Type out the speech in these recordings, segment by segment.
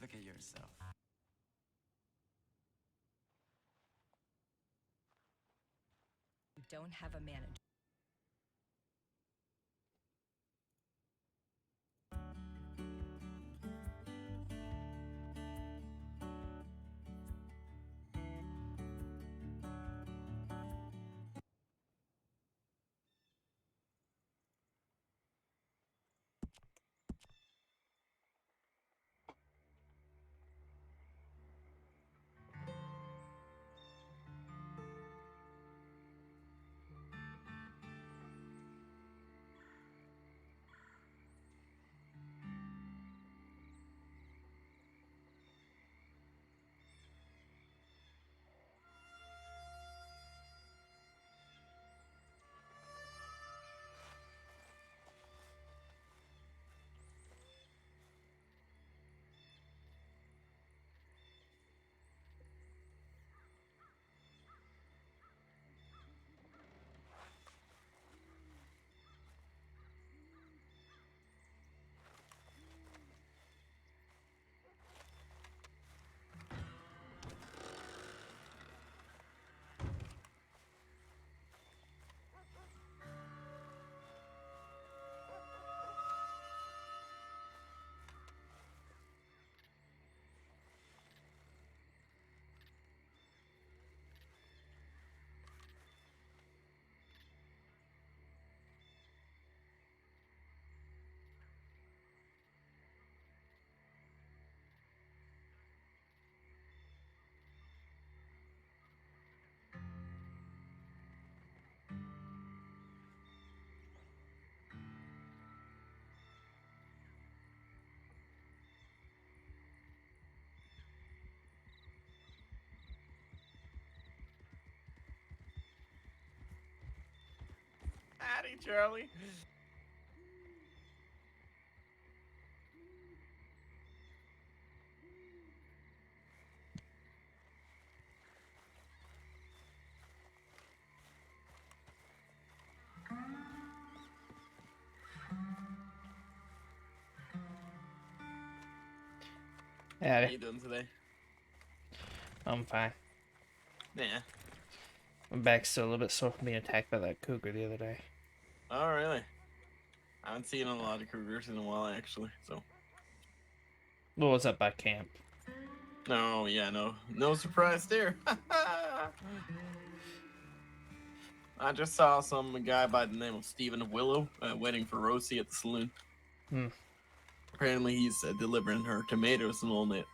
Look at yourself. You don't have a manager. Howdy, Charlie. How Yeah, you doing today? I'm fine. Yeah. My back's still a little bit sore from being attacked by that cougar the other day. Oh, really? I haven't seen a lot of cougars in a while, actually. So. What was up by camp? Oh, yeah, no surprise there. I just saw some guy by the name of Stephen Willow waiting for Rosie at the saloon. Hmm. Apparently, he's delivering her tomatoes and all that.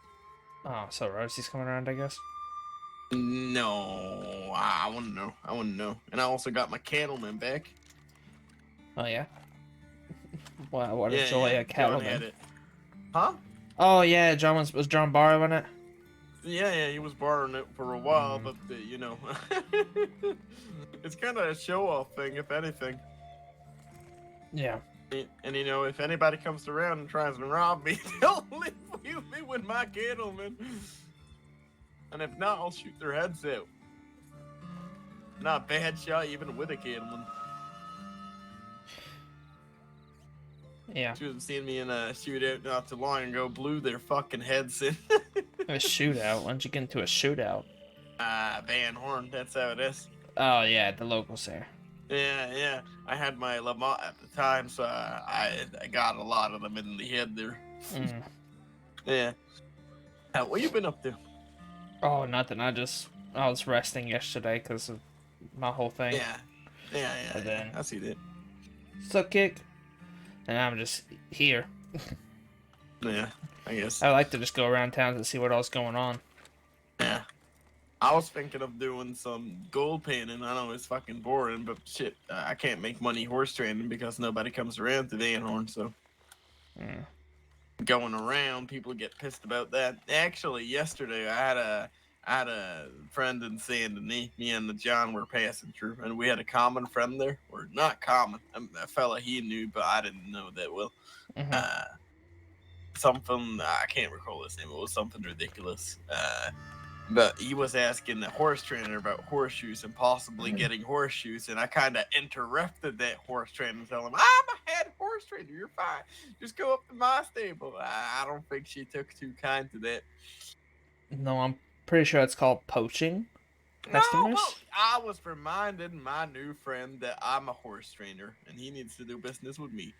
Oh, so Rosie's coming around, I guess? No, I wouldn't know. I wouldn't know. And I also got my cattleman back. Oh, yeah? Wow, what a Yeah, joy, yeah. a John had cattleman. it. Huh? Oh, yeah, was John borrowing it? Yeah, he was borrowing it for a while, but you know, it's kind of a show-off thing, if anything. Yeah. And you know, if anybody comes around and tries to rob me, they'll leave me with my cattleman. And if not, I'll shoot their heads out. Not a bad shot, even with a cattleman. Yeah. You have seen me in a shootout not too long ago, blew their fucking heads in. A shootout? Why don't you get into a shootout? Van Horn, that's how it is. Oh, yeah, the locals there. Yeah. I had my Lamont at the time, so I got a lot of them in the head there. Mm. Yeah. What you been up to? Oh, nothing. I was resting yesterday because of my whole thing. Yeah. And then I see that. suck kick. And I'm just here. Yeah, I guess. I like to just go around town to see what else going on. Yeah. I was thinking of doing some gold painting. I know it's fucking boring, but shit, I can't make money horse training because nobody comes around to Van Horn, so. Mm. Going around, people get pissed about that. Actually, yesterday I had a friend in Saint Denis. Me and the John were passing through, and we had a common friend there, or not common, a fella he knew, but I didn't know that well. Mm-hmm. Something I can't recall his name. It was something ridiculous. But he was asking the horse trainer about horseshoes and possibly getting horseshoes, and I kind of interrupted that horse trainer and telling him, I'm a head horse horse trainer. You're fine. Just go up to my stable. I don't think she took too kind to that. No, I'm pretty sure it's called poaching No, customers. well, I was reminding my new friend that I'm a horse trainer and he needs to do business with me.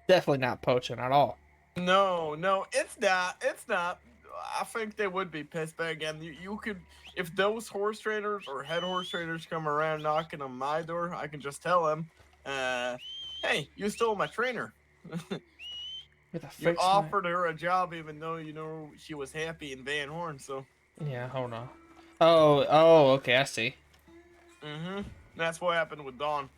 Definitely not poaching at all. No, it's not. It's not. I think they would be pissed. But again, you could, if those horse trainers or head horse trainers come around knocking on my door, I can just tell them, hey, you stole my trainer. Where the You frick's my... offered her a job even though you know she was happy in Van Horn. So, Yeah, hold on. Oh, okay, I see. that's what happened with Dawn.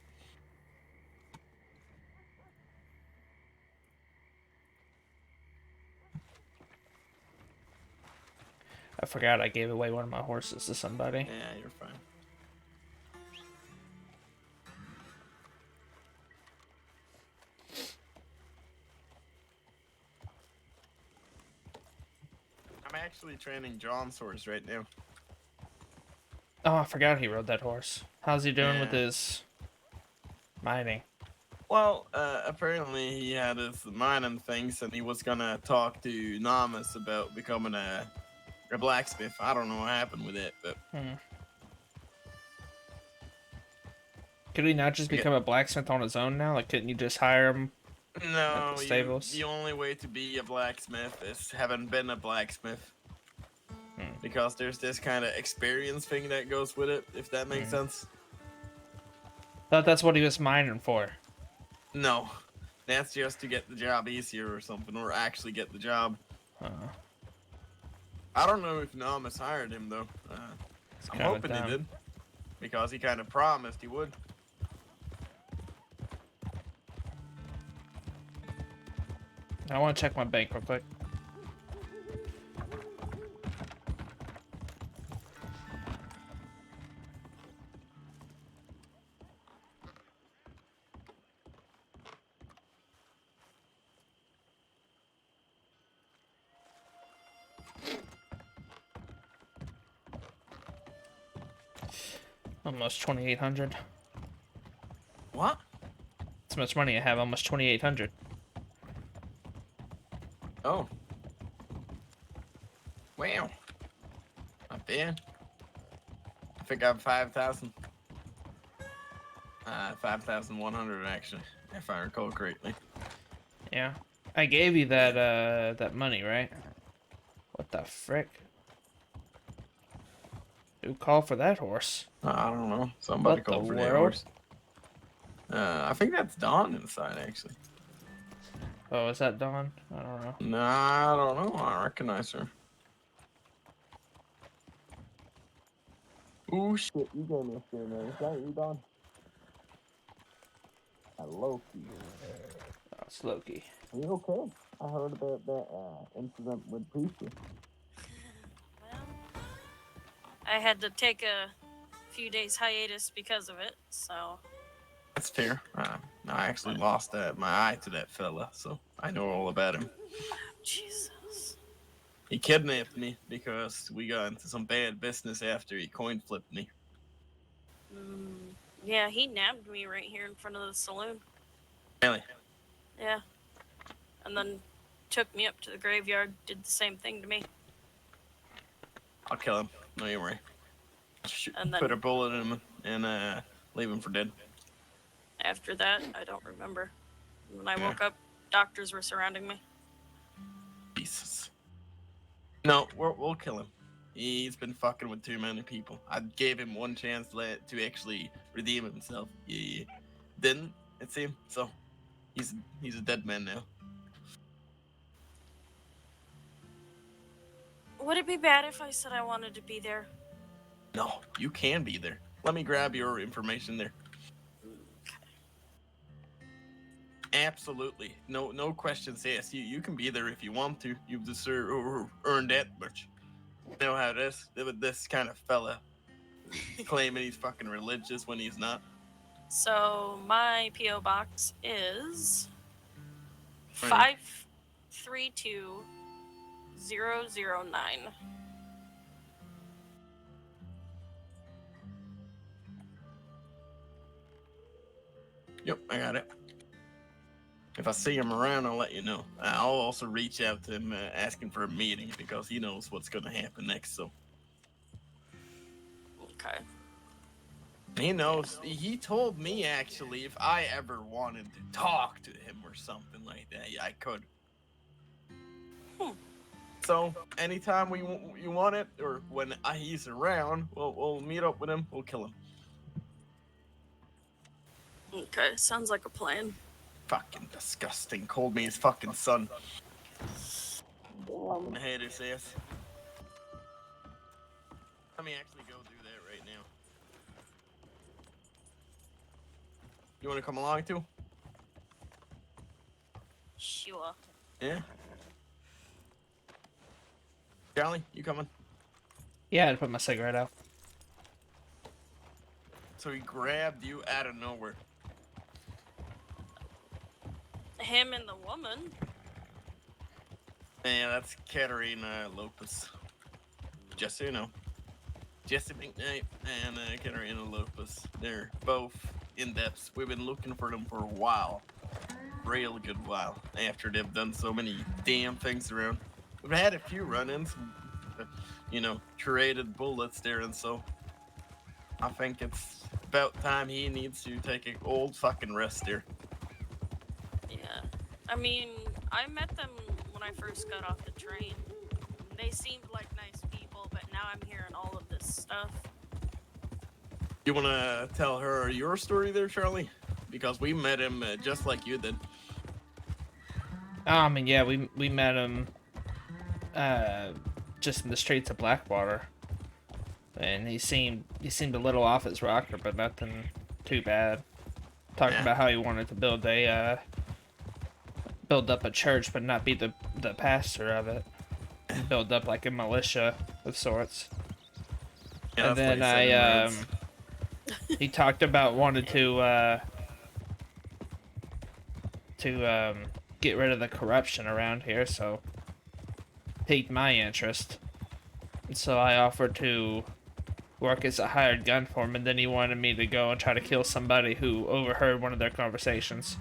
I forgot I gave away one of my horses to somebody. Yeah, you're fine. I'm actually training John's horse right now. Oh, I forgot he rode that horse. How's he doing with Yeah. his mining? Well, apparently he had his mining things, and he was gonna talk to Namas about becoming a blacksmith. I don't know what happened with it, but Could he not just become a blacksmith on his own now? Like, couldn't you just hire him at the no, stables? the only way to be a blacksmith is having been a blacksmith. Because there's this kind of experience thing that goes with it, if that makes sense. Thought that's what he was mining for. No, that's just to get the job easier or something, or actually get the job. I don't know if Namas hired him though. I'm hoping he did, because he kind of promised he would. I want to check my bank real quick. Almost 2,800. What? That's how much money I have. Almost 2,800. Oh. Wow. Not bad. I think I have 5,000. 5,100 actually, if I recall correctly. Yeah, I gave you that that money, right? What the frick? Who called for that horse? I don't know. Somebody What the called for that world? horse. I think that's Dawn inside actually. Oh, is that Dawn? I don't know. Nah, I don't know. I recognize her. Ooh shit! You gave me a scare, man. Is that you, Dawn? Hello, Oh, it's Loki. are you okay? I heard about that incident with Preacher. Well, I had to take a few days hiatus because of it, so. That's fair. I actually lost my eye to that fella, so I know all about him. Jesus. He kidnapped me because we got into some bad business after he coin flipped me. Yeah, he nabbed me right here in front of the saloon. Really? Yeah. And then took me up to the graveyard, did the same thing to me. I'll kill him. No, you worry. And then Put a bullet in him and leave him for dead. after that, I don't remember. When I Yeah. woke up, doctors were surrounding me. Jesus. No, we'll kill him. He's been fucking with too many people. I gave him one chance to actually redeem himself. He didn't, it seemed. So he's a dead man now. Would it be bad if I said I wanted to be there? No, you can be there. Let me grab your information there. Absolutely. No questions asked. You can be there if you want to. You've just earned that much. You know how it is with this kind of fella claiming he's fucking religious when he's not. So my P.O. box is Right. 532009. Yep, I got it. If I see him around, I'll let you know. I'll also reach out to him asking for a meeting because he knows what's going to happen next. So Okay. he knows. He told me actually if I ever wanted to talk to him or something like that, I could. So anytime you want it, or when he's around, we'll meet up with him. We'll kill him. Okay, sounds like a plan. Fucking disgusting. Called me his fucking son. I hate his ass. Let me actually go do that right now. You want to come along too? Sure. Yeah. Charlie, you coming? Yeah, I'd put my cigarette out. So he grabbed you out of nowhere. Him and the woman. Yeah, that's Katerina Lopez. Just so you know. Jesse McKnight and Katerina Lopez. They're both in depths. We've been looking for them for a while. Real good while. After they've done so many damn things around. We've had a few run-ins. You know, traded bullets there, and so I think it's about time he needs to take an old fucking rest there. Yeah. I mean, I met them when I first got off the train. They seemed like nice people, but now I'm hearing all of this stuff. You want to tell her your story there, Charlie? Because we met him just like you did. I mean, yeah, we met him just in the streets of Blackwater, and he seemed a little off his rocker, but nothing too bad. Talking about how he wanted to build up a church, but not be the pastor of it. Build up like a militia of sorts. Yeah, and then he talked about wanting to get rid of the corruption around here, so piqued my interest. And so I offered to work as a hired gun for him, and then he wanted me to go and try to kill somebody who overheard one of their conversations.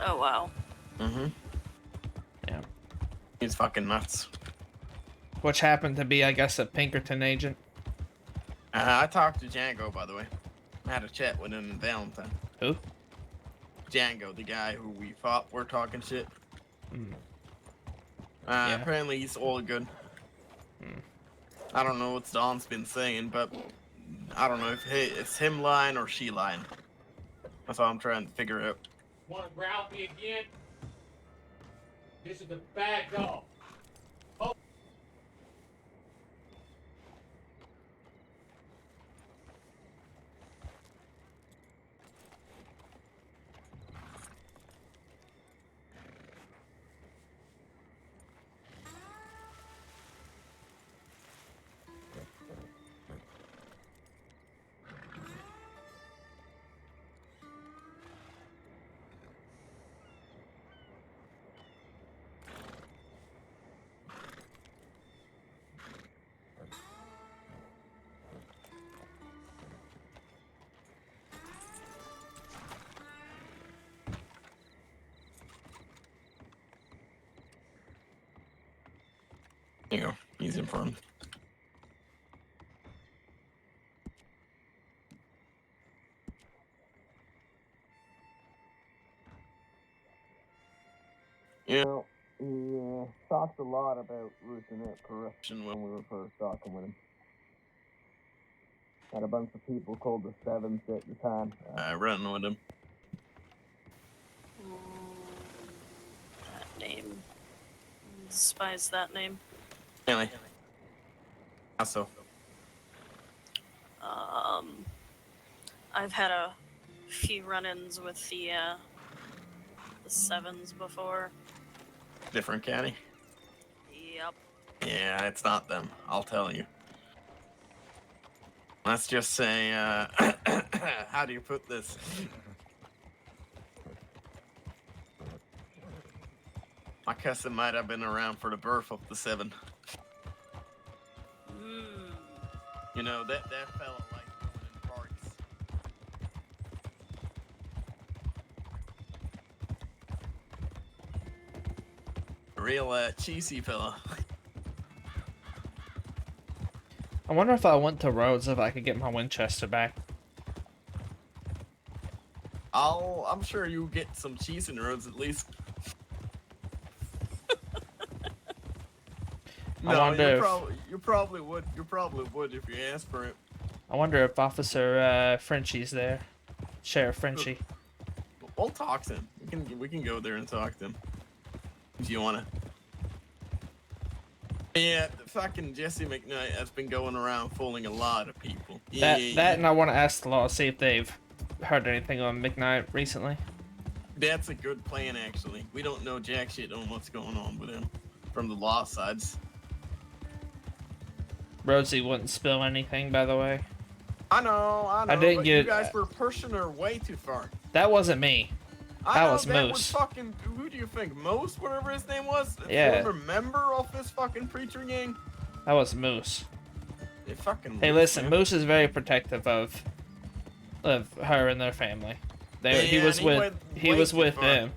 Oh, wow. Mm-hmm. Yeah. He's fucking nuts. Which happened to be, I guess, a Pinkerton agent. I talked to Django, by the way. I had a chat with him in Valentine. Who? Django, the guy who we thought were talking shit. Mm. Apparently he's all good. Mm. I don't know what Don's been saying, but I don't know if it's him lying or she lying. That's all I'm trying to figure out. Want to growl me again? This is a bad dog. There you go. He's informed. You know, he talked a lot about rooting out corruption when we were first talking with him. Had a bunch of people called the Sevens at the time running with him. That name. Despise that name. Anyway. Also. I've had a few run-ins with the Sevens before. Different county? Yep. Yeah, it's not them. I'll tell you. Let's just say, how do you put this? My cousin might have been around for the birth of the Seven. You know, that fella liked going in parks. A real cheesy fella. I wonder if I went to Rhodes if I could get my Winchester back. I'm sure you get some cheese in Rhodes at least. I No, wonder you probably would. You probably would if you asked for it. I wonder if Officer Frenchie's there. Sheriff Frenchie. We'll talk to him. We can go there and talk to him if you wanna. Yeah, fucking Jesse McKnight has been going around fooling a lot of people. Yeah, That and I want to ask the law, see if they've heard anything on McKnight recently. That's a good plan, actually. We don't know jack shit on what's going on with him from the law sides. Rosie wouldn't spill anything, by the way. I know. I didn't but get- you guys were pushing her way too far. That wasn't me. I know, was that Moose. was fucking. Who do you think? Moose, whatever his name was. Yeah. Former member of this fucking preacher gang. That was Moose. They fucking. Hey, Moose, listen, man. Moose is very protective of her and their family. He Yeah, was and he with went he way was too with far. them.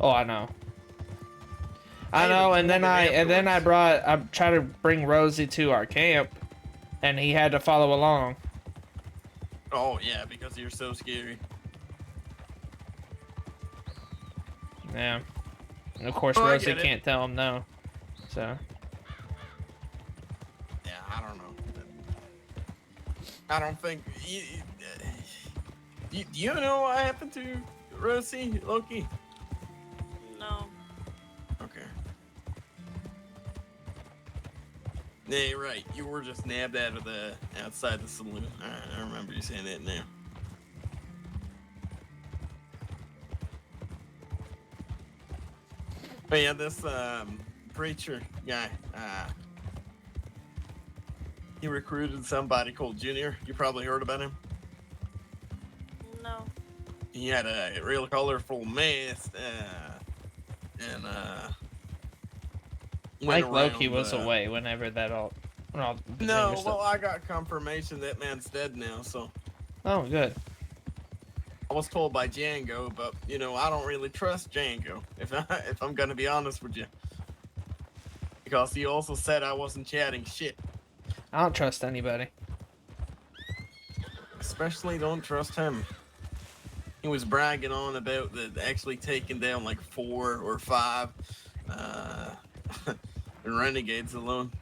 Oh, I know. I I know, even and then told him I afterwards. tried to bring Rosie to our camp, and he had to follow along. Oh yeah, because you're so scary. Yeah. And of course, Oh, I Rosie get it. can't tell him no. So. Yeah, I don't know. I don't think. Do you know what happened to Rosie, Loki? No. Okay. Yeah, you're right. You were just nabbed out of the outside the saloon. I remember you saying that now. But yeah, this preacher guy, he recruited somebody called Junior. You probably heard about him. No. He had a real colorful mask, and went Mike Loki around, was away whenever that all. When all the No, neighbors- well, I got confirmation that man's dead now, so Oh, good. I was told by Django, but you know, I don't really trust Django, if I'm gonna be honest with you. Because he also said I wasn't chatting shit. I don't trust anybody. Especially don't trust him. He was bragging on about actually taking down like 4 or 5 renegades alone.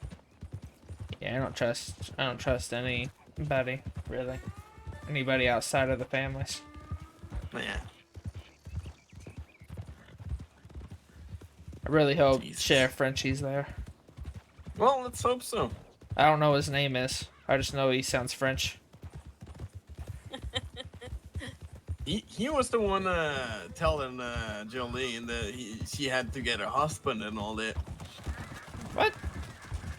Yeah, I don't trust anybody, really. Anybody outside of the families. Yeah. I really hope Jesus. Sheriff Frenchie's there. Well, let's hope so. I don't know what his name is. I just know he sounds French. He was the one telling Jolene that she had to get a husband and all that. What?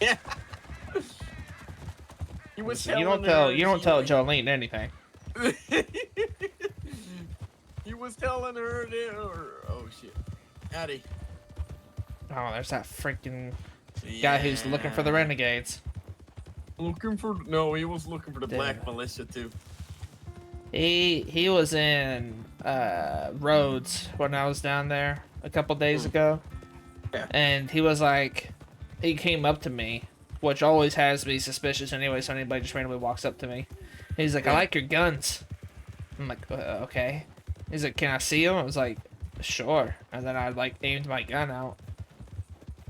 Yeah. He was You don't telling tell her Jolene anything. He was telling her that, oh shit, Addie. Oh, there's that freaking guy who's looking for the renegades. No, he was looking for the Damn. black militia too. He was in Rhodes when I was down there a couple days ago. Yeah. And he was like, he came up to me, which always has me suspicious anyway, so anybody just randomly walks up to me. He's like, I like your guns. I'm like, okay. He's like, can I see them? I was like, sure. And then I like aimed my gun out.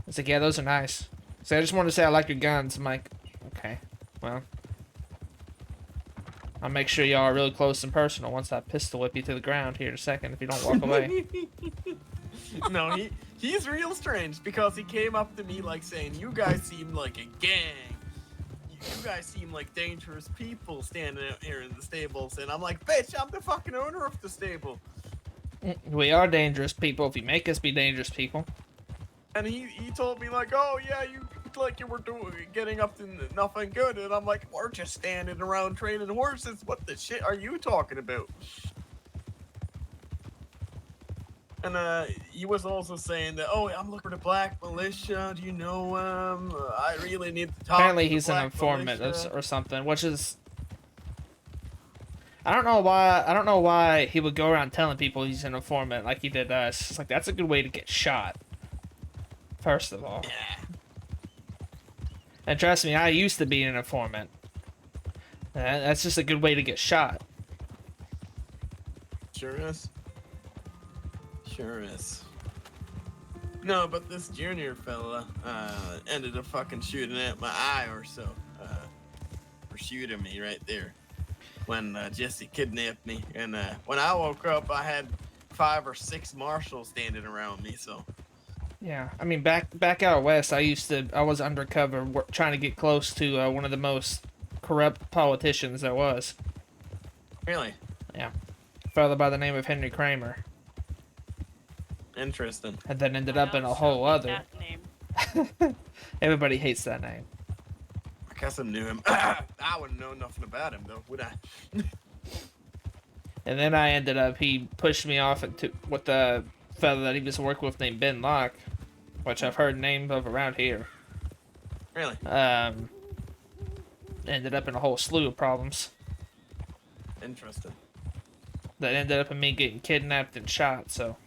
He's like, yeah, those are nice. So I just wanted to say I like your guns. I'm like, okay, well. I'll make sure y'all are really close and personal once I pistol whip you to the ground here in a second if you don't walk away. No, he's real strange because he came up to me like saying, you guys seem like a gang. You guys seem like dangerous people standing out here in the stables. And I'm like, bitch, I'm the fucking owner of the stable. We are dangerous people if you make us be dangerous people. And he told me like, oh yeah, you look like you were getting up to nothing good. And I'm like, we're just standing around training horses. What the shit are you talking about? And he was also saying that, oh, I'm looking for the black militia. Do you know I really need to talk. Apparently to the he's an black informant militia." or something, which is... I don't know why he would go around telling people he's an informant like he did us. It's like, that's a good way to get shot. First of all. Yeah. And trust me, I used to be an informant. That's just a good way to get shot. Sure is. Sure is. No, but this junior fella ended up fucking shooting at my eye or so. For shooting me right there when Jesse kidnapped me. And when I woke up, I had 5 or 6 marshals standing around me. So Yeah, I mean, back out west, I was undercover trying to get close to one of the most corrupt politicians there was. really Yeah, a fella by the name of Henry Kramer, interesting. and then ended Why up in not a show whole me other. that name? Everybody hates that name. I guess I knew him. I wouldn't know nothing about him though, would I? And then he pushed me off into with the fella that he was working with named Ben Locke, which I've heard named of around here. Really Ended up in a whole slew of problems interesting. that ended up in me getting kidnapped and shot. So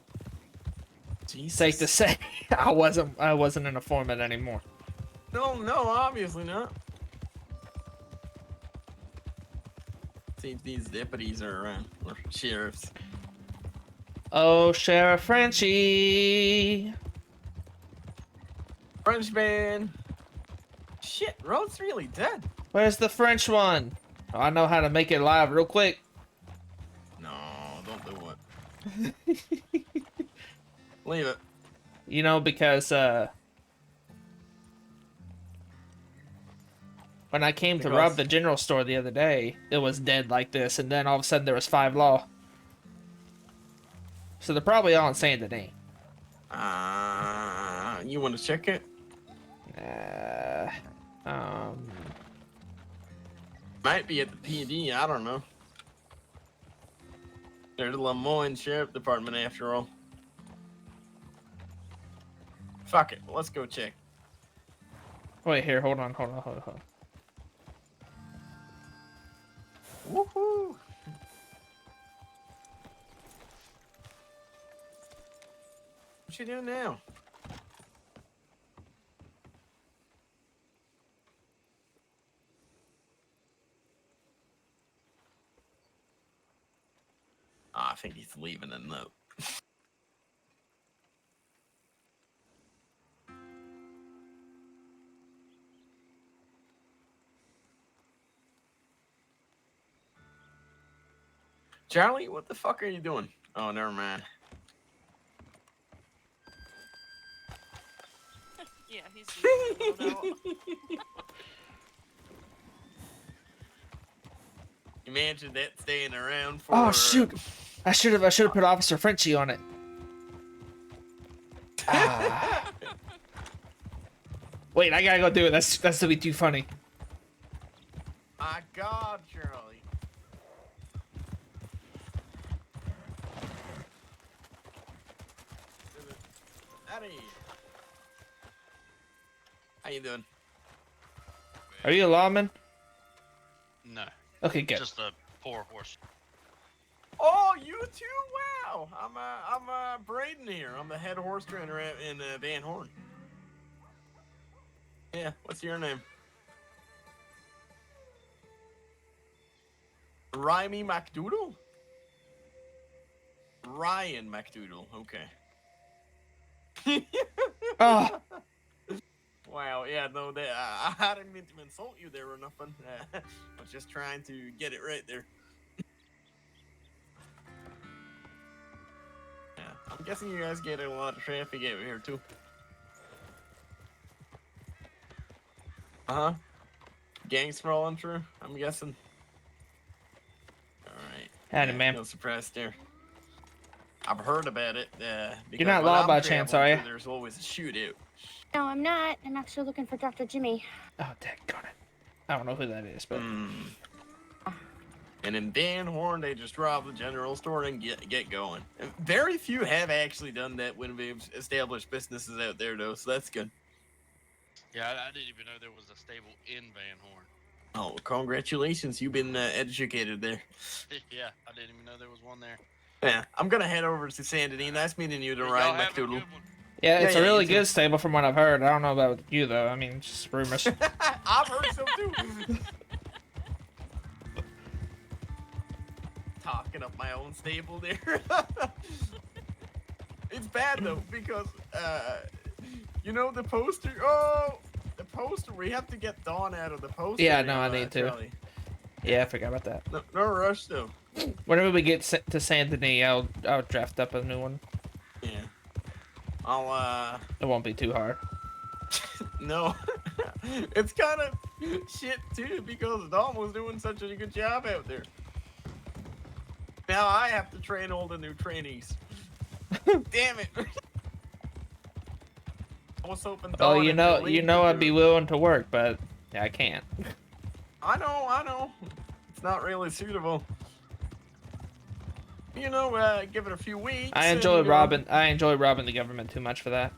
Jesus. safe to say, I wasn't an informant anymore. No, obviously not. See if these deputies are around, or sheriffs. Oh, Sheriff Frenchie. Frenchman. Shit, Road's really dead. Where's the French one? Oh, I know how to make it live real quick. No, don't do it. Leave it. You know, because when I came to rob the general store the other day, it was dead like this, and then all of a sudden there was 5 law. So they're probably all in Saint Denis. You want to check it? Might be at the PD, I don't know. They're the Lemoyne Sheriff Department after all. Fuck it, let's go check. Wait, here, hold on. Woohoo! What you doing now? I think he's leaving a note. Charlie, what the fuck are you doing? Oh, never mind. Yeah, he's using no doubt. Imagine that staying around for. Oh shoot! I should have put Officer Frenchie on it. Ah. Wait, I gotta go do it. That's gonna be too funny. My God, Charlie. Eddie. How you doing? Are you a lawman? No, Okay, good. just a poor horse. Oh, you too? Wow. I'm Braden here. I'm the head horse trainer in Van Horn. Yeah. What's your name? Ryan McDoodle? Ryan McDoodle. Okay. Oh, Wow, yeah, no, I didn't mean to insult you there or nothing. I was just trying to get it right there. Yeah, I'm guessing you guys get a lot of traffic out here too. Uh-huh. Gangs crawling through, I'm guessing. Alright. howdy, man. No surprise there. I've heard about it. You're not law by chance, are you? There's always a shootout. No, I'm not. I'm actually looking for Dr. Jimmy. Oh, daggone it. I don't know who that is, but And in Van Horn, they just rob the general store and get going. And very few have actually done that when we've established businesses out there, though, so that's good. Yeah, I didn't even know there was a stable in Van Horn. Oh, congratulations. You've been educated there. Yeah, I didn't even know there was one there. Yeah, I'm going to head over to San Denis. Nice meeting you, to Y'all Ryan have a McDoodle. good one. Yeah, it's Yeah, a yeah, really you too. good stable from what I've heard. I don't know about you though. I mean, just rumors. I've heard so too. Talking up my own stable there. It's bad though because you know the poster. Oh, the poster. We have to get Dawn out of the poster. Yeah, now, no, I need to. Charlie. Yeah, I forgot about that. No rush though. Whenever we get to Saint Denis, I'll draft up a new one. Yeah. I'll It won't be too hard. no. It's kind of shit too because Dawn was doing such a good job out there. Now I have to train all the new trainees. Damn it. I was hoping Dawn Oh, you and know, Jolene could I'd do be it. willing to work, but yeah, I can't. I know. It's not really suitable. You know, give it a few weeks. I and, enjoy you know- robbing. I enjoy robbing the government too much for that.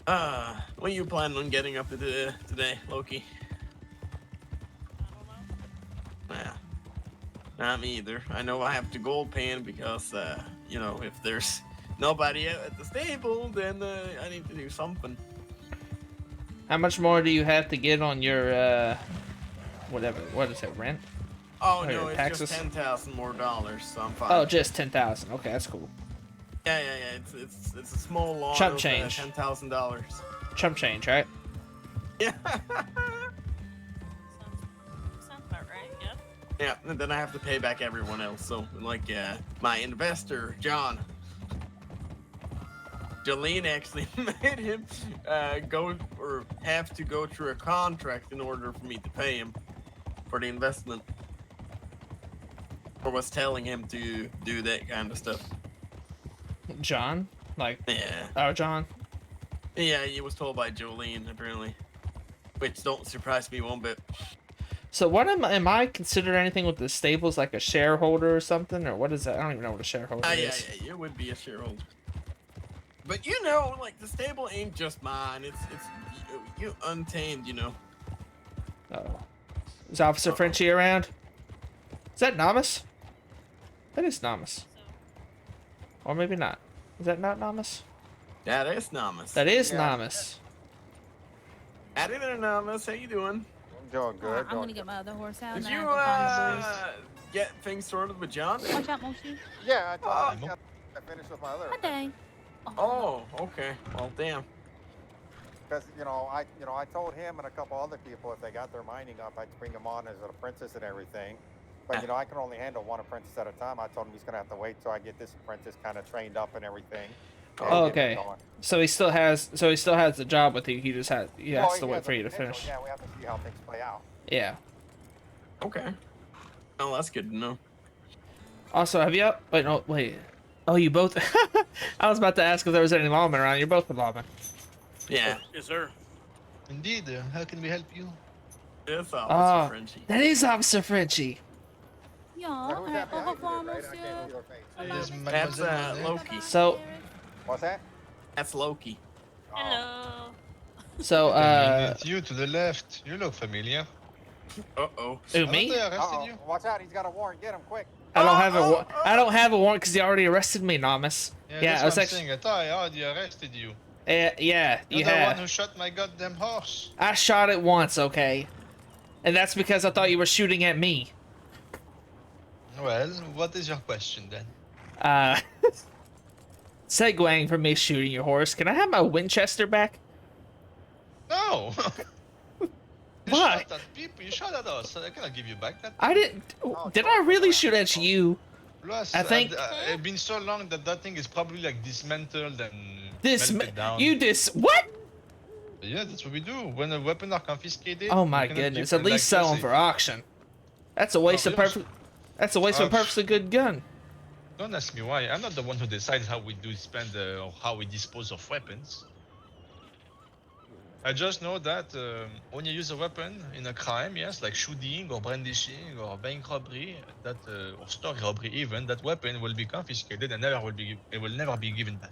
What are you planning on getting up to today, Loki? I don't know. Nah, not me either. I know I have to gold pan because, you know, if there's nobody out at the stable, then I need to do something. How much more do you have to get on your whatever? What is it? Rent? Oh Oh, no, your it's taxes? just 10,000 more dollars, so I'm fine. Oh, just 10,000. Okay, that's cool. Yeah. It's a small loan Chump of change. $10,000. Chump change, right? Yeah. Sounds about right. Yeah. Yeah, and then I have to pay back everyone else. So, like, my investor, John. Jolene actually made him have to go through a contract in order for me to pay him for the investment. Or was telling him to do that kind of stuff. John, like Yeah. our John. Yeah, he was told by Jolene, apparently. Which don't surprise me one bit. So what am I considered anything with the stables, like a shareholder or something, or what is that? I don't even know what a shareholder Yeah, is. it would be a shareholder. But you know, like the stable ain't just mine. It's you Untamed, you know. Oh, is Officer Frenchie around? Is that Namus? That is Namus, So or maybe not. Is that not Namus? That is Namus. That is Yeah. Namus. Howdy there, Namus. How you doing? I'm doing good. I'm gonna get my other horse out. Did and you then I'll go find the boys. get things sorted with John? Watch out, Moshi. Yeah, I Oh. thought I finished with my other. Hi, dang. Oh, okay. Well, damn. Because I told him and a couple other people if they got their mining up, I'd bring them on as an apprentice and everything. But I can only handle one apprentice at a time. I told him he's gonna have to wait till I get this apprentice kind of trained up and everything. and Oh, get him okay. going. So he still has the job with you. He just has Well, to he wait has for a you to potential. finish. Yeah, we have to see how things play out. Yeah. Okay. Oh, that's good to know. Also, have you? Wait, no, wait. Oh, you both. I was about to ask if there was any lawmen around. You're both lawmen. Yeah. Yes, sir. Indeed. How can we help you? It's Oh, Officer Frenchie. that is Officer Frenchie. Ja, Now, who's that au behind you revoir, there, Brad? I can't monsieur. see your face. Yes, That's mademoiselle. Loki. So, What's that? That's Loki. Oh. hello. so, It's you to the left. You look familiar. Uh-oh. who, me? They arrested Uh-oh. you? Watch out! He's got a warrant. Get him quick. I don't have a I don't have a warrant because he already arrested me, Namus. Yeah, that's I was what I'm actually. saying. I thought I already arrested you. Yeah, You're you the one have. who shot my goddamn horse. I shot it once, okay, and that's because I thought you were shooting at me. Well, what is your question then? Segueing from me shooting your horse, can I have my Winchester back? No! You Why? shot at people, you shot at us, so I cannot give you back that. I didn't. Did I really shoot at you? Plus, I think- it's been so long that that thing is probably like dismantled and This melted down. what? Yeah, that's what we do. When a weapon are confiscated. Oh we my cannot goodness! keep At them least like sell them this. for auction. That's a waste Oh, of yes. perfect. That's a waste of a perfectly good gun. Don't ask me why. I'm not the one who decides how we do spend or how we dispose of weapons. I just know that when you use a weapon in a crime, yes, like shooting or brandishing or bank robbery, that or store robbery even, that weapon will be confiscated and it will never be given back.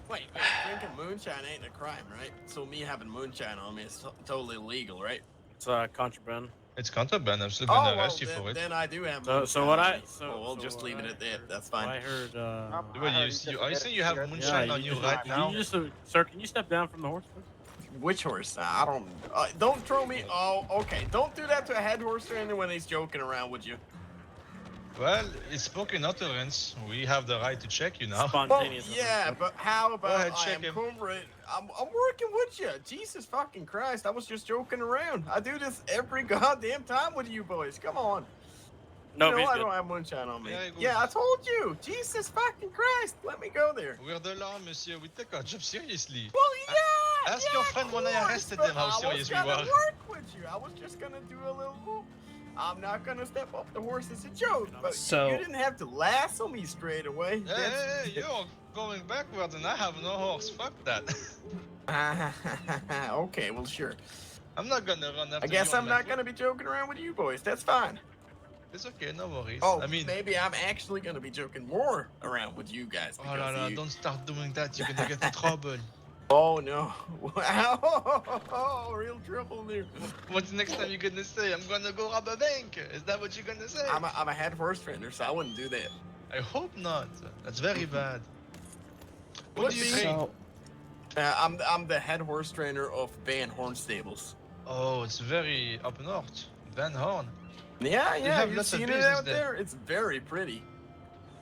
Wait, drinking moonshine ain't a crime, right? So me having moonshine on me is totally illegal, right? It's contraband. It's contraband. I'm still Oh, gonna well, arrest you for it. then I do have. So moonshine what on I me. so we'll so just what leave it I at that. heard- That's what fine. I heard. Well, I heard he just I admitted think to you have cigarette moonshine Yeah, on you you just, right can now. you just, sir, can you step down from the horse, please? Which horse? I don't. Don't throw me. Oh, okay. Don't do that to a head horse trainer when he's joking around, would you? Well, it's spoken utterance. We have the right to check you now. Well, Spontaneous. yeah, but how about ahead, I check am him. covering? I'm working with you. Jesus fucking Christ! I was just joking around. I do this every goddamn time with you boys. Come on. No, No, he's I good. don't have moonshine on me. Very good. Yeah, I told you. Jesus fucking Christ! Let me go there. We're the law, monsieur. We take our job seriously. Well, yeah. Ask yeah, your friend of when I course, arrested but them how I serious we was gonna were. work with you. I was just gonna do a little. I'm not gonna step off the horse as a joke, but So- you didn't have to lasso me straight away. Hey, you're going backwards and I have no horse. Fuck that. Okay, well, sure. I'm not gonna run after I guess you on I'm my not foot. gonna be joking around with you boys. That's fine. It's okay, no worries. Oh, I mean, maybe I'm actually gonna be joking more around with you guys. oh because no, you... don't start doing that. You're gonna get in trouble. Oh no! Wow! Real trouble there. What's the next time you're gonna say? I'm gonna go rob a bank. Is that what you're gonna say? I'm a head horse trainer, so I wouldn't do that. I hope not. That's very bad. What Would do you be. train? So, I'm the head horse trainer of Van Horn Stables. Oh, it's very up north. Van Horn. Yeah, They yeah, have you've lots of seen it business out there. there. It's very pretty.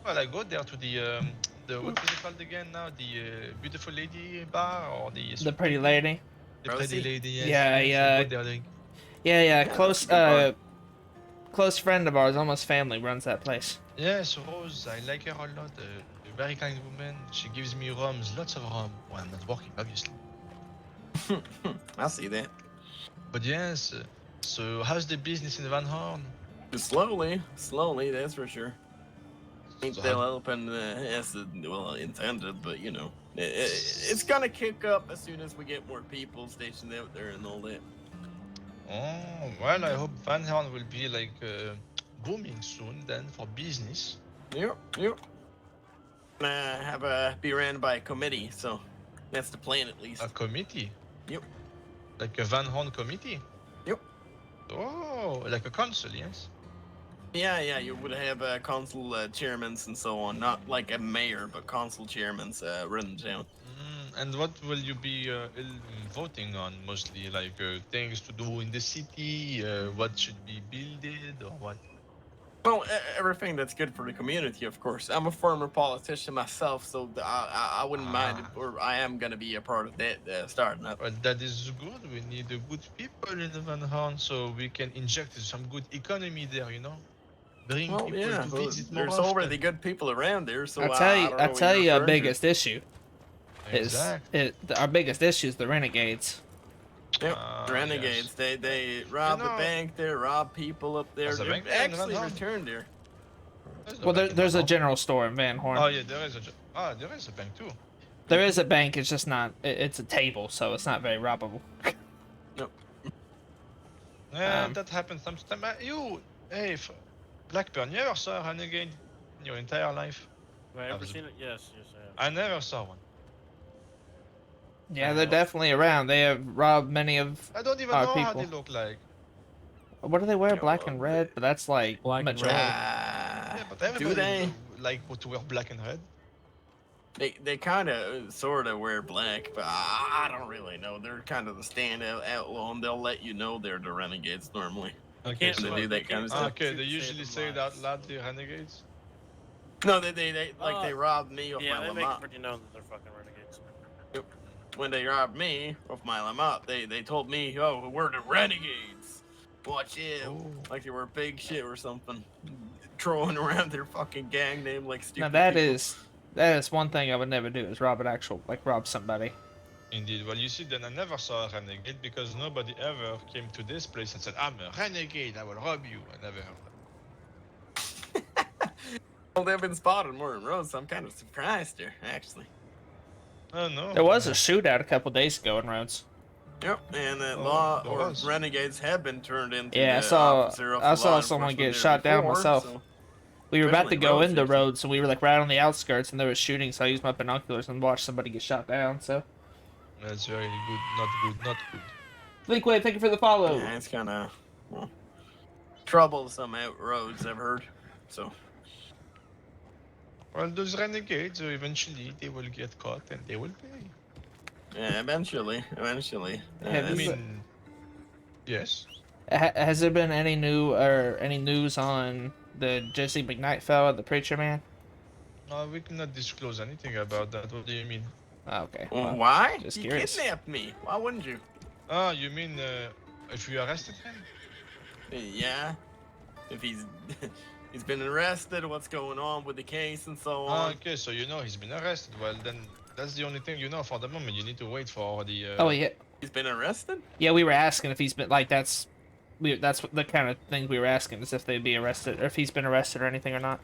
Well, I go there to the what is it called again now? The beautiful lady bar or the pretty lady. the pretty Rosie? lady. Yes, Yeah, yes, yeah. I go there, like, Yeah, that's close, a good close friend of ours, almost family, runs that place. yes, Rose. I like her a lot. A very kind woman. She gives me rums, lots of rum when I'm not working, obviously. I see that. But yes. So how's the business in Van Horn? Slowly, that's for sure. Think So they'll how- open as intended, but you know, it's gonna kick up as soon as we get more people stationed out there and all that. Oh well, I hope Van Horn will be like booming soon then for business. Yep. Have be ran by a committee, so that's the plan at least. A committee. Yep. Like a Van Horn committee. Yep. Oh, like a council, yes. Yeah, you would have council chairmen and so on, not like a mayor, but council chairmen running down. And what will you be voting on mostly? Like things to do in the city, what should be builded, or what? Well, everything that's good for the community, of course. I'm a former politician myself, so I wouldn't mind, or I am gonna be a part of that starting up. Well, that is good. We need good people in the Van Horn, so we can inject some good economy there. You know, bring Well, people yeah, to well, visit more there's often. already good people around there, so I'll tell you, I don't know I'll what tell you're you our referring to. biggest issue Exactly. is our biggest issue is the renegades. Yep, Ah, renegades. yes. They rob know- the bank there, rob people up there. There's a They've bank there in actually Van Horn? returned there. no Well, bank in there's Van a Horn. general store in Van Horn. Oh yeah, there is a bank too. There is a bank. It's just not. It's a table, so it's not very robbable. Yeah, Um, that happens sometimes. Blackburn, you ever saw a renegade in your entire life? Have I ever was- seen it? Yes, I have. I never saw one. Yeah, they're definitely around. They have robbed many of. I don't even Our know how people. they look like. What do they wear? Yeah, Black well, and red, but that's like Black and majority. red. Yeah, but Do everybody they? like to wear black and red. They kind of sort of wear black, but I don't really know. They're kind of the standout outlaw, and they'll let you know they're the renegades normally. Okay, Can't so do they do it. that They kind of can't stuff. Okay, shoot they to usually save say their that lives. loud, the renegades. No, they like they robbed me of Yeah, my they make it Lamont. pretty known that they're fucking renegades. When they robbed me of my Lamont, they told me, "Oh, we're the renegades. Watch it." Oh. Like they were big shit or something, throwing around their fucking gang name like stupid. Now that people. is one thing I would never do is rob an actual rob somebody. Indeed. Well, you see, then I never saw a renegade because nobody ever came to this place and said, "I'm a renegade. I will rob you." I never heard that. Well, they've been spotted more than roads, so I'm kind of surprised there, actually. Oh no. There was a shootout a couple days ago in Rhodes. Yep, and Oh, law there or was. renegades have been turned into. Yeah, I the saw officer of I the saw law someone enforcement get there shot down before, myself. so- We were about to Especially go roads, into actually. Rhodes, and we were like right on the outskirts, and there was shooting. So I used my binoculars and watched somebody get shot down. So, That's very good. Not good. Not good. Linkway, thank you for the follow. Yeah, it's kind of. Well, troublesome out roads, I've heard. So. Well, those renegades, eventually, they will get caught and they will pay. Yeah, eventually. Have I you- mean, yes. Has there been any news on the Jesse McKnight fellow, the preacher man? No, we cannot disclose anything about that. What do you mean? Oh, okay. Well, Well, why? just He curious. kidnapped me. Why wouldn't you? Ah, you mean if we arrested him? Yeah. If he's he's been arrested, what's going on with the case and so Ah, on. okay, so you know he's been arrested. Well, then that's the only thing you know for the moment. You need to wait for the. Oh yeah, He's been arrested? yeah. We were asking if he's been like that's the kind of thing we were asking is if they'd be arrested or if he's been arrested or anything or not.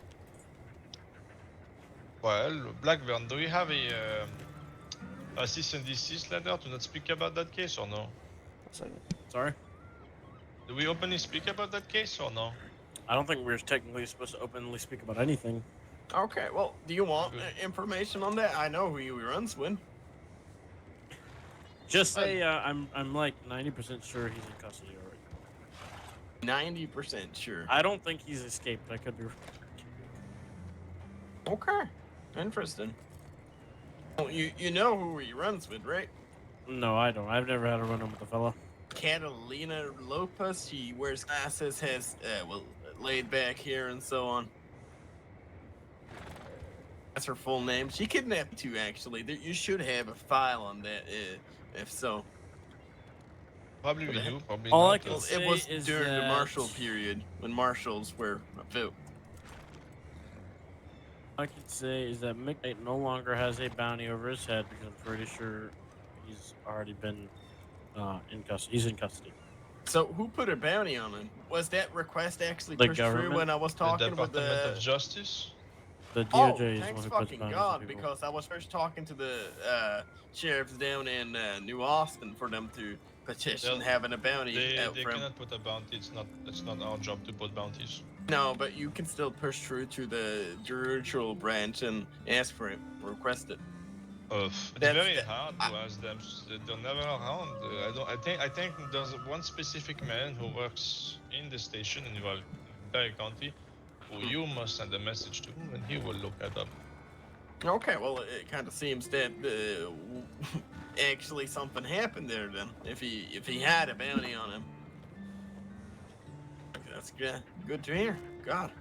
Well, Blackburn, do we have a cease and desist letter to not speak about that case or no? Sorry? Do we openly speak about that case or no? I don't think we're technically supposed to openly speak about anything. Okay, well, do you want information on that? I know who he runs with. Just say I'm like 90% sure he's in custody already. 90% sure. I don't think he's escaped. I could be wrong. Okay, interesting. Oh, you know who he runs with, right? No, I don't. I've never had a run-in with the fella. Catalina Lopez. She wears glasses, has laid back hair and so on. That's her full name. She kidnapped you, actually. You should have a file on that, if so. Probably we do, probably All not. I can say It was is during the that- Marshall period, when Marshals were about. All I can say is that McKnight no longer has a bounty over his head because I'm pretty sure he's already been in custody. He's in custody. So who put a bounty on him? Was that request actually The pushed through government? when I was The talking with Department the... of Justice? The Oh, DOJ is the one thanks who puts fucking bounties God, on people. because I was first talking to the sheriffs down in New Austin for them to petition They'll- having a bounty out They from... cannot put a bounty. It's not our job to put bounties. No, but you can still push through to the judicial branch and ask for it, request it. It's That's- very hard to ask them. They're never around. I think there's one specific man who works in the station in Perry County, who you must send a message to, and he will look that up. Okay, well, it kind of seems that actually something happened there then. If he had a bounty on him, that's good to hear. God.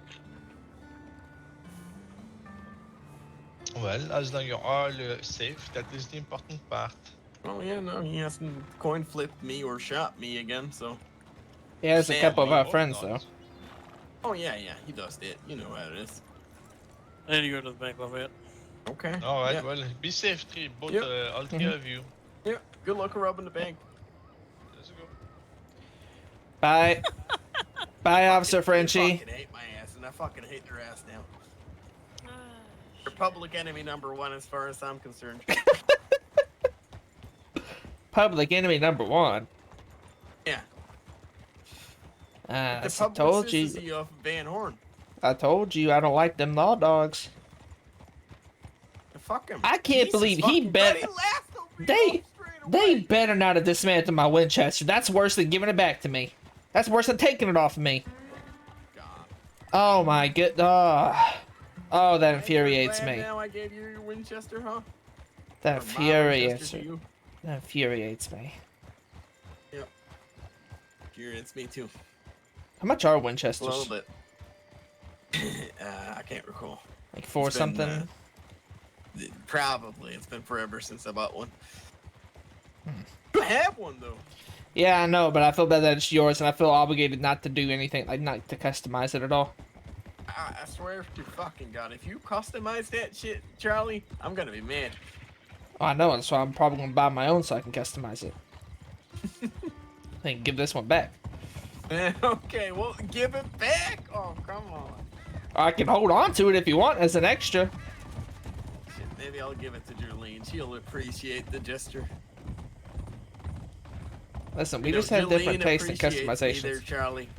Well, as long as you're all safe, that is the important part. Oh yeah, no, he hasn't coin flipped me or shot me again, so. Yeah, there's a couple of our Hope friends not. though. Oh yeah, he does that. You know how it is. I need to go to the bank, Lafayette. Okay. All right, Yeah. well, be safe, both Yep. all three of you. Yeah. Good luck robbing the bank. Let's go. Bye. Bye, Officer They Frenchie. fucking hate my ass, and I fucking hate their ass now. They're public enemy #1 as far as I'm concerned. Public enemy #1. Yeah. I The told publicity you. of Van Horn. I told you I don't like them law dogs. Fuck him. I can't Jesus believe he fucking bet- Christ, he laughed over me They straight they away. better not have dismantled my Winchester. That's worse than giving it back to me. That's worse than taking it off of me. God. Oh my good. Oh, that infuriates Glad me. Now I gave you your Winchester, huh? That Or my infuriates Winchester to me. you. That infuriates me. Infuriates me too. How much are A Winchesters? little bit. I can't recall. Like 4 It's been, something? Probably. It's been forever since I bought one. Hmm. You have one though. Yeah, I know, but I feel bad that it's yours, and I feel obligated not to do anything, like not to customize it at all. I swear to fucking God, if you customize that shit, Charlie, I'm gonna be mad. Oh, I know, so I'm probably gonna buy my own so I can customize it. I can give this one back. Okay, well, give it back. Oh, come on. I can hold on to it if you want as an extra. Shit, maybe I'll give it to Jolene. She'll appreciate the gesture. Listen, we You know, just have different Jolene tastes and appreciates me customizations. there, Charlie.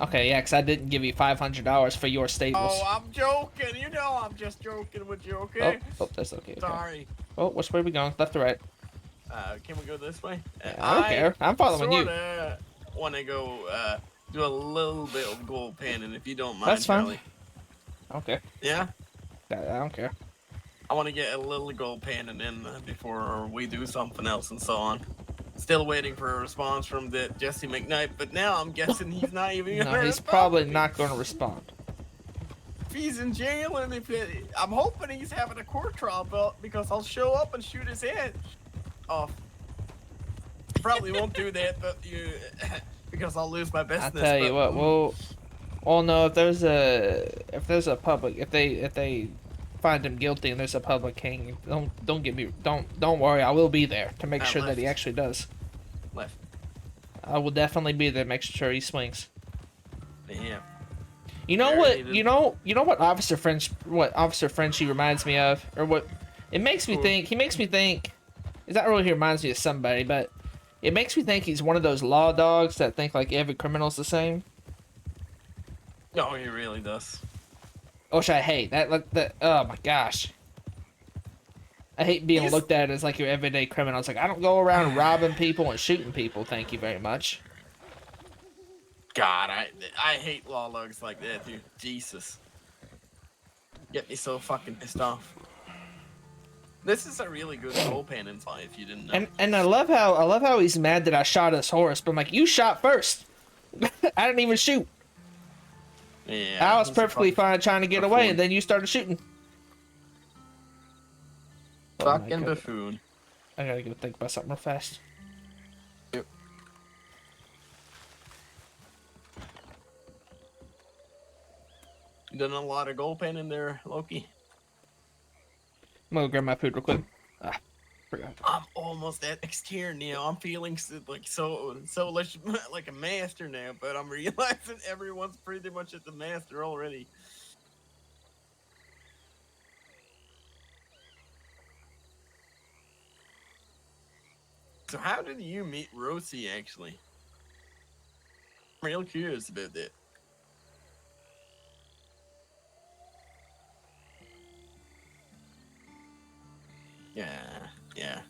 Okay, yeah, because I didn't give you $500 for your stables. Oh, I'm joking. You know I'm just joking with you, okay? Oh, that's okay. Sorry. Oh, which way are we going? Left or right? Can we go this way? I don't care. I'm following you. want to go do a little bit of gold panning, if you don't mind, That's fine. Charlie. I don't care. Yeah? I don't care. I want to get a little gold panning in before we do something else and so on. Still waiting for a response from the Jesse McKnight, but now I'm guessing he's not even No, gonna he's respond probably to me. not going to respond. If he's in jail, and I'm hoping he's having a court trial, but because I'll show up and shoot his head off. Probably won't do that, but because I'll lose my business. I'll tell you what, well, no, if there's a public, if they find him guilty and there's a public hanging, don't worry, I will be there to make sure that he actually does. Left. I will definitely be there, make sure he swings. Yeah. You know what? You know what Officer Frenchie reminds me of, or what? It makes me think. He makes me think. It's not really he reminds me of somebody, but it makes me think he's one of those law dogs that think like every criminal's the same. No, he really does. Which I hate. That. Oh my gosh. I hate being looked at as like your everyday criminal. It's like I don't go around robbing people and shooting people. Thank you very much. God, I hate law dogs like that, dude. Jesus. Get me so fucking pissed off. This is a really good gold panning fight, if you didn't know. And I love how he's mad that I shot his horse, but I'm like, you shot first. I didn't even shoot. Yeah. I was perfectly fine trying to get away, and then you started shooting. Fucking buffoon. I gotta go think about something real fast. Yep. You done a lot of gold panning there, Loki? I'm gonna grab my food real quick. Ah, forgot. I'm almost at next tier now. I'm feeling so like a master now, but I'm realizing everyone's pretty much at the master already. So how did you meet Rosie, actually? I'm real curious about that. Yeah.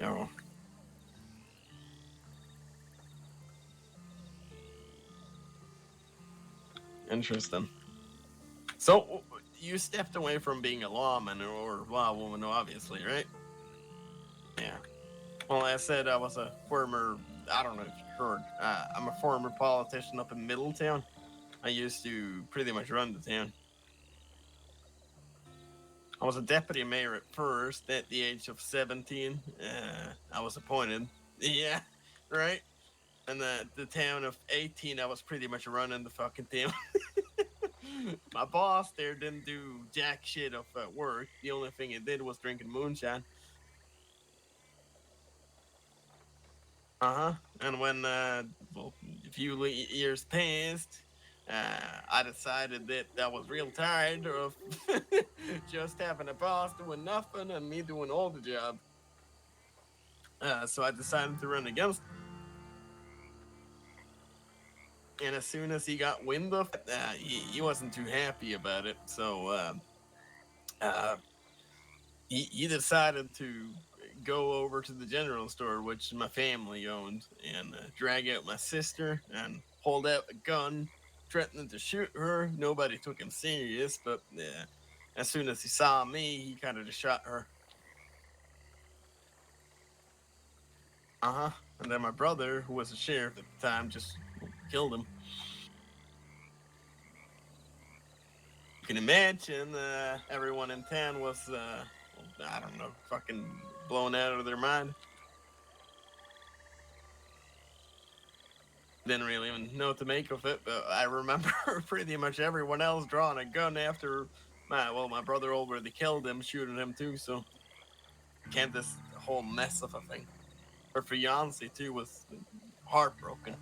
Oh. Interesting. So, you stepped away from being a lawman or lawwoman, obviously, right? Yeah. Well, I said I was a former, I don't know if you heard, I'm a former politician up in Middletown. I used to pretty much run the town. I was a deputy mayor at first, at the age of 17. I was appointed. Yeah, right? And the town of 18, I was pretty much running the fucking town. My boss there didn't do jack shit of work. The only thing he did was drinking moonshine. And when a few years passed, I decided that I was real tired of just having a boss doing nothing and me doing all the job. So I decided to run against him. And as soon as he got wind of it, he wasn't too happy about it. So he decided to go over to the general store, which my family owned, and drag out my sister and hold out a gun, threatening to shoot her. Nobody took him serious, but as soon as he saw me, he kind of just shot her. And then my brother, who was a sheriff at the time, just killed him. You can imagine everyone in town was, I don't know, fucking blown out of their mind. Didn't really even know what to make of it, but I remember pretty much everyone else drawing a gun after my brother already killed him, shooting him too, so can't this whole mess of a thing. Her fiance too was heartbroken.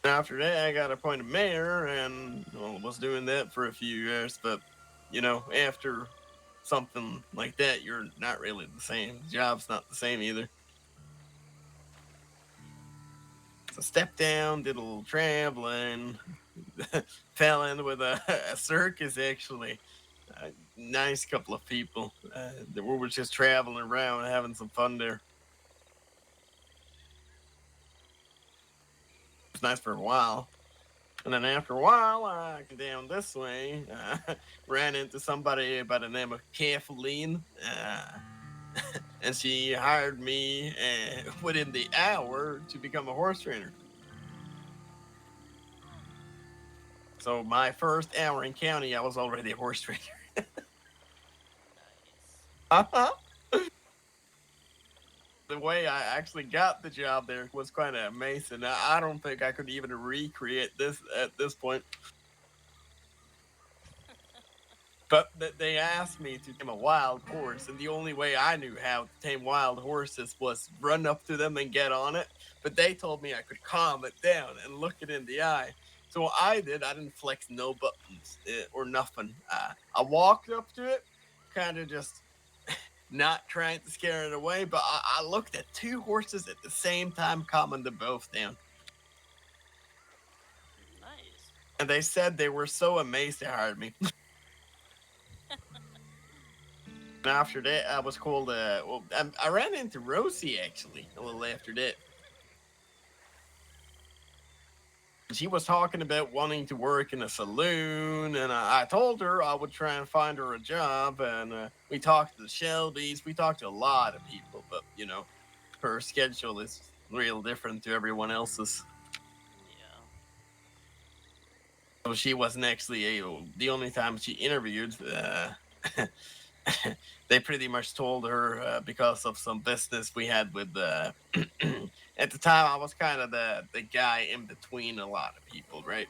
After that, I got appointed mayor and was doing that for a few years, but after something like that, you're not really the same. The job's not the same either. a step down, did a little traveling, fell in with a circus actually. A nice couple of people. We were just traveling around, having some fun there. It was nice for a while. And then after a while, I came down this way, ran into somebody by the name of Kathleen, and she hired me within the hour to become a horse trainer. So my first hour in county, I was already a horse trainer. Nice. The way I actually got the job there was kind of amazing. I don't think I could even recreate this at this point. But they asked me to tame a wild horse, and the only way I knew how to tame wild horses was run up to them and get on it. But they told me I could calm it down and look it in the eye. So I did. I didn't flex no buttons or nothing. I walked up to it, kind of just not trying to scare it away, but I looked at two horses at the same time, calming them both down. Nice. And they said they were so amazed they hired me. And after that, I was called. Well, I ran into Rosie actually a little after that. She was talking about wanting to work in a saloon, and I told her I would try and find her a job. And we talked to the Shelbys, we talked to a lot of people, but you know, her schedule is real different to everyone else's. Yeah. So she wasn't actually able. The only time she interviewed, they pretty much told her because of some business we had with. At the time, I was kind of the guy in between a lot of people, right?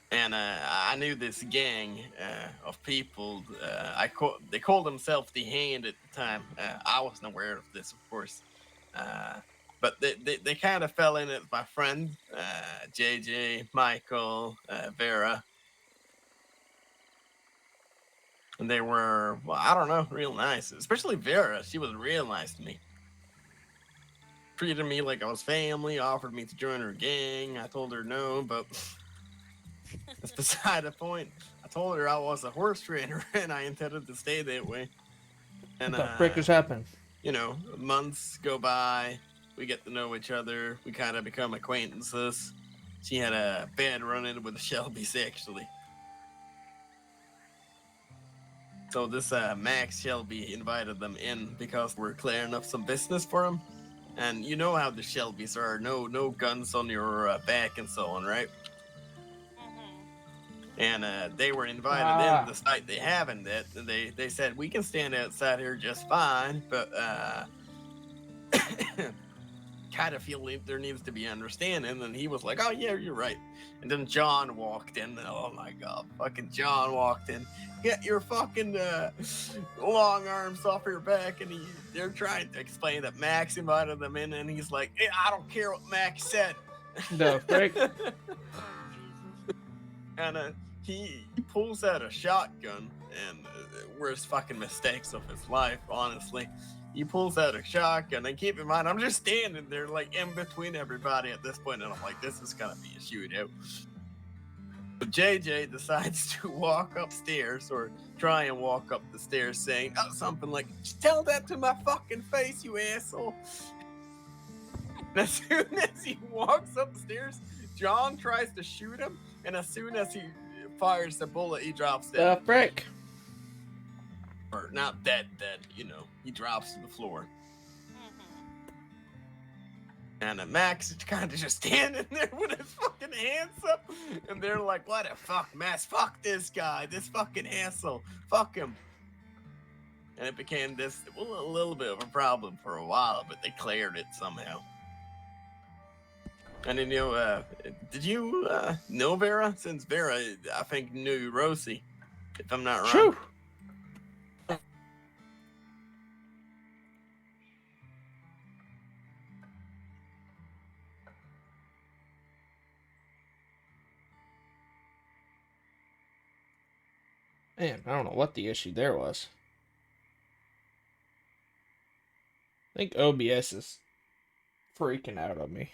And I knew this gang of people. They called themselves the Hand at the time. I wasn't aware of this, of course. But they kind of fell in with my friend, JJ, Michael, Vera. And they were, well, I don't know, real nice. Especially Vera. She was real nice to me. Treated me like I was family, offered me to join her gang. I told her no, but that's beside the point. I told her I was a horse trainer and I intended to stay that way. And, What the frick is happening? you know, months go by. We get to know each other. We kind of become acquaintances. She had a bad run-in with the Shelbys, actually. So this Max Shelby invited them in because we're clearing up some business for him. And you know how the Shelbys are. No guns on your back and so on, right? And they were invited in despite they having that. And they said, we can stand outside here just fine, but kind of feel there needs to be understanding. And he was like, oh, yeah, you're right. And then John walked in. And, oh, my God. Fucking John walked in. Get your fucking long arms off your back. And they're trying to explain that Max invited them in. And he's like, hey, I don't care what Max said. The frick? And he pulls out a shotgun. And worst fucking mistakes of his life, honestly. He pulls out a shotgun, and keep in mind, I'm just standing there, like, in between everybody at this point, and I'm like, this is gonna be a shootout. But JJ decides to walk upstairs, or try and walk up the stairs, saying something like, just tell that to my fucking face, you asshole. And as soon as he walks upstairs, John tries to shoot him, and as soon as he fires the bullet, he drops dead. The frick? Or not dead, you know, he drops to the floor. And Max is kind of just standing there with his fucking hands up. And they're like, what the fuck, Max? Fuck this guy, this fucking asshole. Fuck him. And it became this, well, a little bit of a problem for a while, but they cleared it somehow. And then, you know, did you know Vera? Since Vera, I think, knew Rosie, if I'm not wrong. Man, I don't know what the issue there was. I think OBS is freaking out on me.